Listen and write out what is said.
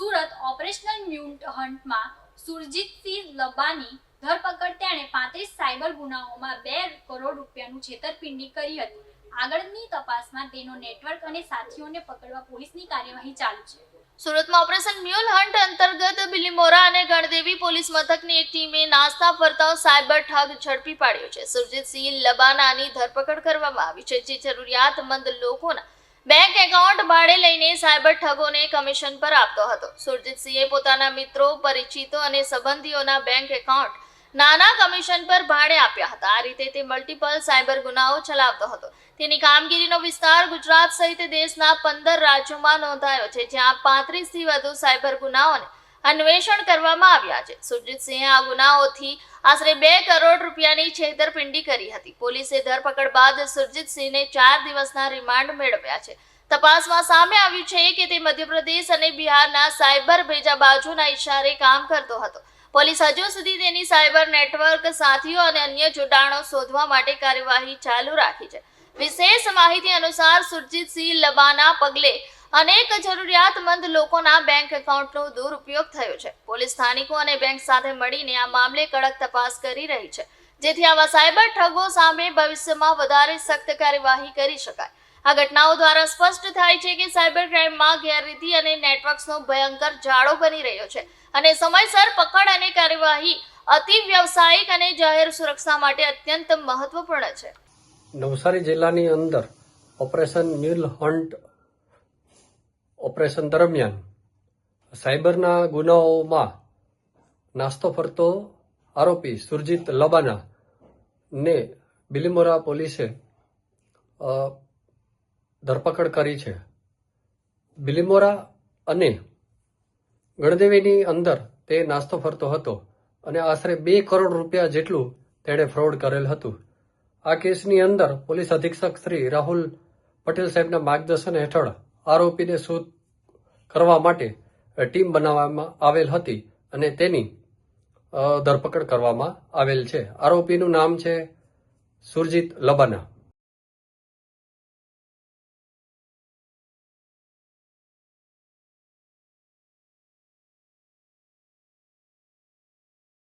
Surat operational મ્યુન્ટ હન્ટમાં Surjit Singh લબાની ધરપકડ. તેણે 35 cyber ગુનાઓમાં 2 crore રૂપિયાનું છેતરપિંડી કરી હતી. આગળની તપાસમાં તેનો નેટવર્ક અને સાથીઓને પકડવા પોલીસની કાર્યવાહી ચાલુ છે. સુરતમાં ઓપરેશન મ્યુલ હન્ટ અંતર્ગત બિલીમોરા અને ગણદેવી પોલીસ મથકની એક ટીમે નાસ્તા ફરતા સાયબર ઠગ ઝડપી પાડ્યો છે. સુરજીતસિંહ લબાનાની ધરપકડ કરવામાં આવી છે, જે જરૂરિયાતમંદ લોકોના બેંક એકાઉન્ટ ભાડે લઈને સાયબર ઠગોને કમિશન પર આપતો હતો. સુરજીતસિંહે પોતાના મિત્રો, પરિચિતો અને સંબંધીઓના બેંક એકાઉન્ટ નાના કમિશન પર ભાડે આપ્યા હતા. આ રીતે તે મલ્ટિપલ સાયબર ગુનાઓ ચલાવતો હતો. તેની કામગીરીનો વિસ્તાર ગુજરાત સહિત દેશના 15 રાજ્યોમાં નોંધાયો છે, જ્યાં 35 થી વધુ સાયબર ગુનાઓને અન્વેષણ કરવામાં આવ્યા છે. સુરજીતસિંહે આ ગુનાઓથી આશરે 2 કરોડ રૂપિયાની છેતરપિંડી કરી હતી. પોલીસે ધરપકડ બાદ સુરજીતસિંહને 4 દિવસના રિમાન્ડ મેળવ્યા છે. તપાસમાં સામે આવ્યું છે કે તે મધ્યપ્રદેશ અને બિહારના સાયબર ભેજાબાજોના ઇશારે કામ કરતો હતો. પોલીસ હજુ સુધી તેની સાયબર નેટવર્ક, સાથીઓ અને અન્ય જોડાણો શોધવા માટે કાર્યવાહી ચાલુ રાખી છે. વિશેષ માહિતી અનુસાર સુરજીતસિંહ લબાના પગલે અનેક જરૂરિયાતમંદ લોકોના બેંક એકાઉન્ટનો દુરુપયોગ થયો છે. પોલીસ સ્થાનિકો અને બેંક સાથે મળીને આ મામલે કડક તપાસ કરી રહી છે, જેથી આવા સાયબર ઠગો સામે ભવિષ્યમાં વધારે સખ્ત કાર્યવાહી કરી શકાય. આ ઘટનાઓ દ્વારા સ્પષ્ટ થાય છે કે સાયબર ક્રાઇમમાં ગેરરીતિ અને નેટવર્ક્સનો ભયંકર જાળો બની રહ્યો છે અને સમયસર પકડ અને કાર્યવાહી અતિ વ્યવસાયિક અને જાહેર સુરક્ષા માટે અત્યંત મહત્વપૂર્ણ છે. નવસારી જિલ્લાની અંદર ઓપરેશન મ્યુલ હન્ટ ઓપરેશન દરમિયાન સાયબરના ગુનાઓમાં નાસ્તો ફરતો આરોપી સુરજીત લબાના ને બિલીમોરા પોલીસે ધરપકડ કરી છે. બિલીમોરા અને ગણદેવીની અંદર તે નાસ્તો ફરતો હતો અને આશરે 2 કરોડ રૂપિયા જેટલું તેણે ફ્રોડ કરેલ હતું. આ કેસની અંદર પોલીસ અધિક્ષક શ્રી રાહુલ પટેલ સાહેબના માર્ગદર્શન હેઠળ આરોપીને શોધ કરવા માટે ટીમ બનાવવામાં આવેલ હતી અને તેની ધરપકડ કરવામાં આવેલ છે. આરોપીનું નામ છે સુરજીત લબાના.